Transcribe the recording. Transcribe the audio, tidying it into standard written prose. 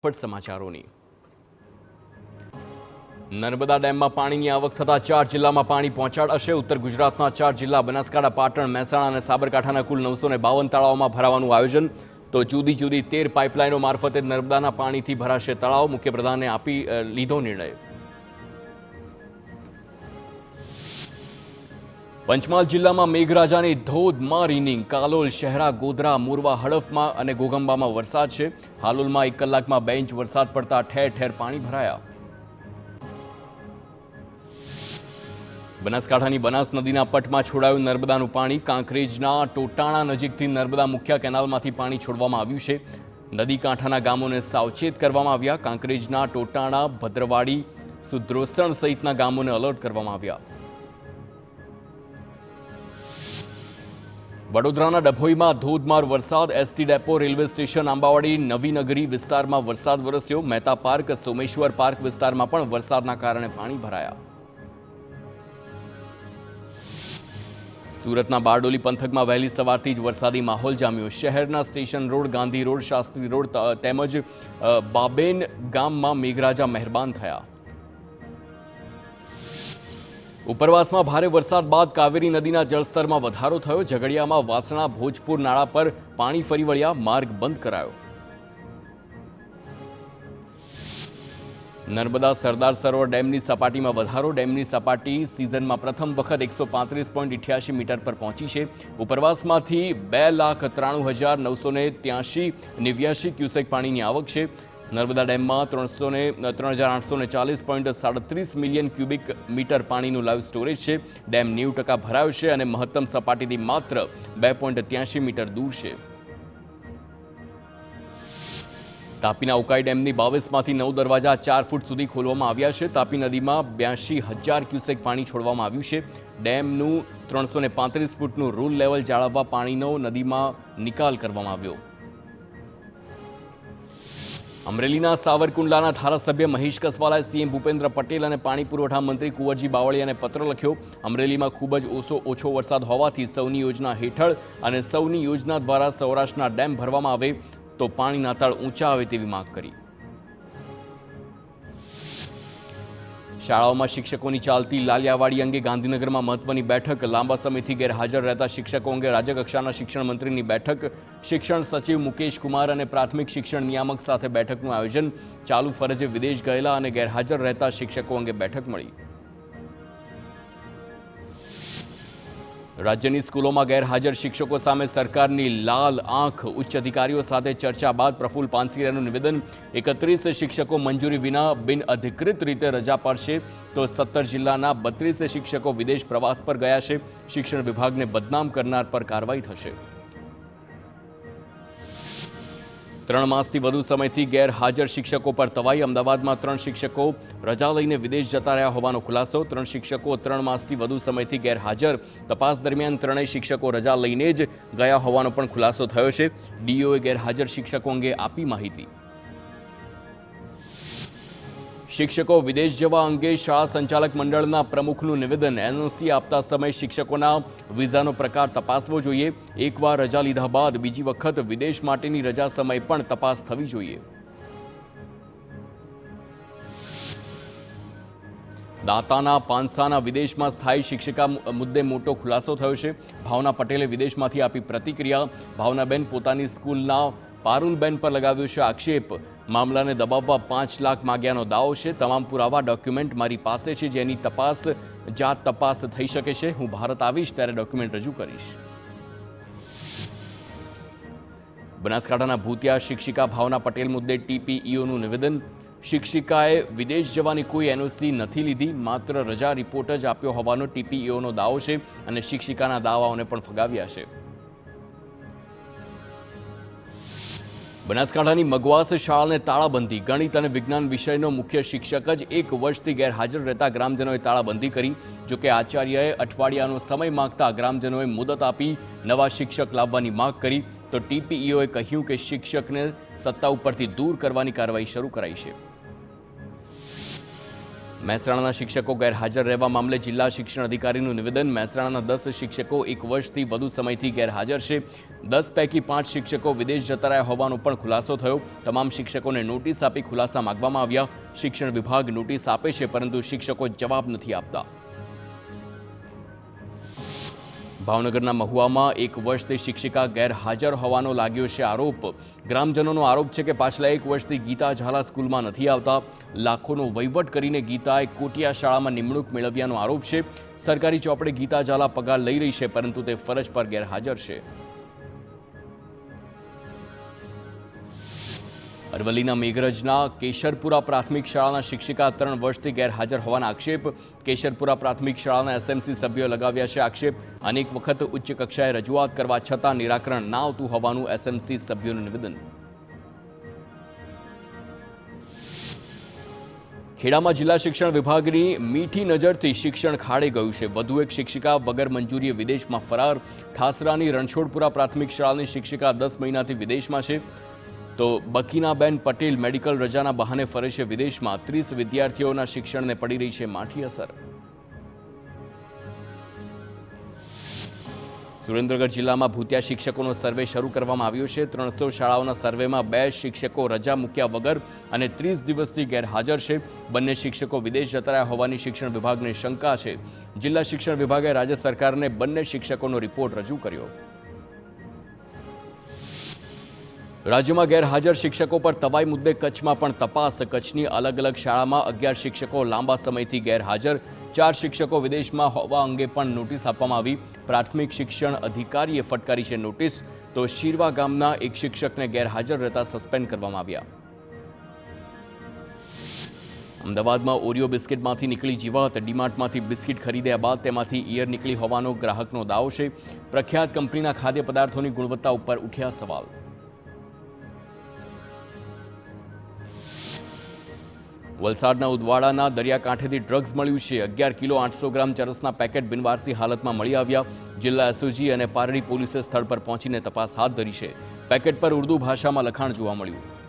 સમાચારોની નર્મદા ડેમમાં પાણીની આવક થતા 4 જિલ્લામાં પાણી પહોંચાડાશે। ઉત્તર ગુજરાતના 4 જિલ્લા બનાસકાંઠા, પાટણ, મહેસાણા અને સાબરકાંઠાના કુલ 952 તળાવોમાં ભરાવાનું આયોજન। તો જુદી જુદી 13 પાઇપલાઇનો મારફતે નર્મદાના પાણીથી ભરાશે તળાવ। મુખ્યપ્રધાને આપી લીધો નિર્ણય। પંચમહાલ જિલ્લામાં મેઘરાજાની ધોધમાર ઇનિંગ। કાલોલ, શહેરા, ગોધરા, મોરવા, હડફમાં અને ઘોગંબામાં વરસાદ છે। હાલોલમાં 1 કલાકમાં 2 ઇંચ વરસાદ પડતા ઠેર ઠેર પાણી ભરાયા। બનાસકાંઠાની બનાસ નદીના પટમાં છોડાયું નર્મદાનું પાણી। કાંકરેજના ટોટાણા નજીકથી નર્મદા મુખ્ય કેનાલમાંથી પાણી છોડવામાં આવ્યું છે। નદી કાંઠાના ગામોને સાવચેત કરવામાં આવ્યા। કાંકરેજના ટોટાણા, ભદ્રવાડી, સુદ્રોસણ સહિતના ગામોને એલર્ટ કરવામાં આવ્યા। વડોદરાના ડભોઈમાં ધોધમાર વરસાદ। એસટી ડેપો, રેલવે સ્ટેશન, આંબાવાડી, નવીનગરી વિસ્તારમાં વરસાદ વરસ્યો। મહેતા પાર્ક, સોમેશ્વર પાર્ક વિસ્તારમાં પણ વરસાદના કારણે પાણી ભરાયા। સુરતના બારડોલી પંથકમાં વહેલી સવારથી જ વરસાદી માહોલ જામ્યો। શહેરના station road, Gandhi road, Shastri road તેમજ બાબેન ગામમાં મેઘરાજા મહેરબાન થયા। ઉપરવાસમાં ભારે વરસાદ બાદ કાવેરી નદીના જળસ્તરમાં વધારો થયો। ઝઘડિયામાં વાસણા ભોજપુર નાળા પર પાણી ફરી વળ્યા, માર્ગ બંધ કરાયો। નર્મદા સરદાર સરોવર ડેમની સપાટીમાં વધારો। ડેમની સપાટી સિઝનમાં પ્રથમ વખત 135.88 મીટર પર પહોંચી છે। ઉપરવાસમાંથી 2,93,983 ક્યુસેક પાણીની આવક છે। નર્મદા ડેમમાં 3,840.37 મિલિયન ક્યુબિક મીટર પાણીનું લાઈવ સ્ટોરેજ છે। ડેમ 90% ભરાયો છે અને મહત્તમ સપાટીથી માત્ર 2.83 મીટર દૂર છે। તાપીના ઉકાઈ ડેમની 22માંથી 9 દરવાજા 4 ફૂટ સુધી ખોલવામાં આવ્યા છે। તાપી નદીમાં 82,000 ક્યુસેક પાણી છોડવામાં આવ્યું છે। ડેમનું 335 ફૂટનું રૂલ લેવલ જાળવવા પાણીનો નદીમાં નિકાલ કરવામાં આવ્યો। અમરેલીના સાવરકુંડલાના ધારાસભ્ય મહેશ કસવાલાએ સીએમ ભૂપેન્દ્ર પટેલ અને પાણી પુરવઠા મંત્રી કુંવરજી બાવળિયાને પત્ર લખ્યો। અમરેલીમાં ખૂબ જ ઓછો વરસાદ હોવાથી સૌની યોજના હેઠળ અને સૌની યોજના દ્વારા સૌરાષ્ટ્રના ડેમ ભરવામાં આવે તો પાણીના તળ ઊંચા આવે તેવી માંગ કરી। શાળાઓમાં શિક્ષકોની ચાલતી લાલિયાવાડી અંગે ગાંધીનગરમાં મહત્વની બેઠક। લાંબા સમયથી ગેરહાજર રહેતા શિક્ષકો અંગે રાજ્યકક્ષાના શિક્ષણ મંત્રીની બેઠક। શિક્ષણ સચિવ મુકેશ કુમાર અને પ્રાથમિક શિક્ષણ નિયામક સાથે બેઠકનું આયોજન। ચાલુ ફરજે વિદેશ ગયેલા અને ગેરહાજર રહેતા શિક્ષકો અંગે બેઠક મળી। રાજ્યની સ્કૂલોમાં ગેરહાજર શિક્ષકો સામે સરકારની લાલ આંખ। ઉચ્ચ અધિકારીઓ સાથે ચર્ચા બાદ પ્રફુલ્લ પાનસેરિયાનું નિવેદન। 31 શિક્ષકો મંજૂરી વિના બિનઅધિકૃત રીતે રજા પાડશે તો 17 જિલ્લાના 32 શિક્ષકો વિદેશ પ્રવાસ પર ગયા છે। શિક્ષણ વિભાગને બદનામ કરનાર પર કાર્યવાહી થશે। 3 માસથી વધુ સમયથી ગેરહાજર શિક્ષકો પર તવાઈ। અમદાવાદમાં 3 શિક્ષકો રજા લઈને વિદેશ જતા રહ્યા હોવાનો ખુલાસો। 3 શિક્ષકો 3 માસથી વધુ સમયથી ગેરહાજર। તપાસ દરમિયાન 3 શિક્ષકો રજા લઈને જ ગયા હોવાનો પણ ખુલાસો થયો છે। ડીઓએ ગેરહાજર શિક્ષકો અંગે આપી માહિતી। શિક્ષકો વિદેશ જવા અંગે શાળા સંચાલક મંડળના પ્રમુખનું નિવેદન। એનઓસી આપતા સમયે શિક્ષકોના વિઝાનો પ્રકાર તપાસવો જોઈએ। એકવાર રજા લીધા બાદ બીજી વખત વિદેશ માટેની રજા સમય પણ તપાસ થવી જોઈએ। દાતાના પાંસાના વિદેશમાં સ્થાયી શિક્ષિકા મુદ્દે મોટો ખુલાસો થયો છે। ભાવના પટેલે વિદેશમાંથી આપી પ્રતિક્રિયા। ભાવનાબેન પોતાની સ્કૂલના પારુલબેન પર લગાવ્યો છે આક્ષેપ। મામલાને દબાવવા 5 લાખ માગ્યાનો દાવો છે। તમામ પુરાવા ડોક્યુમેન્ટ મારી પાસે છે જેની જાત તપાસ થઈ શકે છે। હું ભારત આવીશ ત્યારે ડોક્યુમેન્ટ રજૂ કરીશ। બનાસકાંઠાના ભૂતિયા શિક્ષિકા ભાવના પટેલ મુદ્દે ટીપીઈઓનું નિવેદન। શિક્ષિકાએ વિદેશ જવાની કોઈ એનઓસી નથી લીધી, માત્ર રજા રિપોર્ટ જ આપ્યો હોવાનો ટીપીઈઓનો દાવો છે અને શિક્ષિકાના દાવાઓને પણ ફગાવ્યા છે। બનાસકાંઠાની મગવાસ શાળાને તાળાબંધી। ગણિત અને વિજ્ઞાન વિષયનો મુખ્ય શિક્ષક જ 1 વર્ષથી ગેરહાજર રહેતા ગ્રામજનોએ તાળાબંધી કરી। જોકે આચાર્યએ અઠવાડિયાનો સમય માંગતા ગ્રામજનોએ મુદત આપી નવા શિક્ષક લાવવાની માંગ કરી તો ટીપીઈઓએ કહ્યું કે શિક્ષકને સત્તા ઉપરથી દૂર કરવાની કાર્યવાહી શરૂ કરાઈ છે। મહેસાણાના શિક્ષકો ગેરહાજર રહેવા મામલે જિલ્લા શિક્ષણ અધિકારીનું નિવેદન. મહેસાણાના 10 શિક્ષકો 1 વર્ષથી વધુ સમયથી ગેરહાજર છે. 10 પૈકી 5 શિક્ષકો વિદેશ જતા રહ્યા હોવાનો પણ ખુલાસો થયો. તમામ શિક્ષકોને નોટિસ આપી ખુલાસા માંગવામાં આવ્યા. શિક્ષણ વિભાગ નોટિસ આપે છે, પરંતુ શિક્ષકો જવાબ નથી આપતા. ભાવનગરના મહુવામાં 1 વર્ષથી શિક્ષિકા ગેરહાજર હોવાનો લાગ્યો છે આરોપ. ગ્રામજનોનો આરોપ છે કે પાછલા 1 વર્ષથી ગીતા ઝાલા સ્કૂલમાં નથી આવતા. લાખોનો વહીવટ કરીને ગીતાએ કોટિયા શાળામાં નિમણૂક મેળવ્યાનો આરોપ છે. સરકારી ચોપડે ગીતા ઝાલા પગાર લઈ રહી છે, પરંતુ તે ફરજ પર ગેરહાજર છે. અરવલ્લીના મેઘરજના કેશરપુરા પ્રાથમિક શાળાના શિક્ષિકા 3 વર્ષથી ગેરહાજર હોવાના આક્ષેપ. કેશરપુરા પ્રાથમિક શાળાના એસએમસી સભ્યોએ લગાવ્યા છે આક્ષેપ. અનેક વખત ઉચ્ચ કક્ષાએ રજૂઆત કરવા છતાં નિરાકરણ ના આવતું હોવાનું એસએમસી સભ્યોનું નિવેદન. ખેડામાં જિલ્લા શિક્ષણ વિભાગની મીઠી નજરથી શિક્ષણ ખાડે ગયું છે. વધુ એક શિક્ષિકા વગર મંજૂરીએ વિદેશમાં ફરાર. ઠાસરાની રણછોડપુરા પ્રાથમિક શાળાની શિક્ષિકા 10 મહિનાથી વિદેશમાં છે. તો બકીનાબેન પટેલ મેડિકલ રજાના બહાને ફરે છે વિદેશમાં. 30 વિદ્યાર્થીઓના શિક્ષણને પડી રહી છે માઠી અસર. સુરેન્દ્રનગર જિલ્લામાં ભૂતિયા શિક્ષકોનો સર્વે શરૂ કરવામાં આવ્યો છે. 300 શાળાઓના સર્વેમાં 2 શિક્ષકો રજા મૂક્યા વગર અને 30 દિવસથી ગેરહાજર છે. બંને શિક્ષકો વિદેશ જતા રહ્યા હોવાની શિક્ષણ વિભાગને શંકા છે. જિલ્લા શિક્ષણ વિભાગે રાજ્ય સરકારને બંને શિક્ષકોનો રિપોર્ટ રજૂ કર્યો. રાજ્યમાં ગેરહાજર શિક્ષકો પર તવાઈ મુદ્દે કચ્છમાં પણ તપાસ. કચ્છની અલગ અલગ શાળામાં 11 શિક્ષકો લાંબા સમયથી ગેરહાજર. 4 શિક્ષકો વિદેશમાં હોવા અંગે પણ નોટિસ આપવામાં આવી. પ્રાથમિક શિક્ષણ અધિકારીએ ફટકારી છે નોટિસ. તો શીરવા ગામના એક શિક્ષકને ગેરહાજર રહેતા સસ્પેન્ડ કરવામાં આવ્યા. અમદાવાદમાં ઓરિયો બિસ્કિટમાંથી નીકળી જીવાત. ડીમાર્ટમાંથી બિસ્કિટ ખરીદ્યા બાદ તેમાંથી ઈયર નીકળી હોવાનો ગ્રાહકનો દાવો છે. પ્રખ્યાત કંપનીના ખાદ્ય પદાર્થોની ગુણવત્તા ઉપર ઉઠ્યા સવાલ. વલસાડના ઉદવાડાના દરિયાકાંઠેથી ડ્રગ્સ મળ્યું છે. 11 કિલો 800 ગ્રામ ચરસના પેકેટ બિનવારસી હાલતમાં મળી આવ્યા. જિલ્લા એસઓજી અને પારડી પોલીસે સ્થળ પર પહોંચીને તપાસ હાથ ધરી છે. પેકેટ પર ઉર્દૂ ભાષામાં લખાણ જોવા મળ્યું.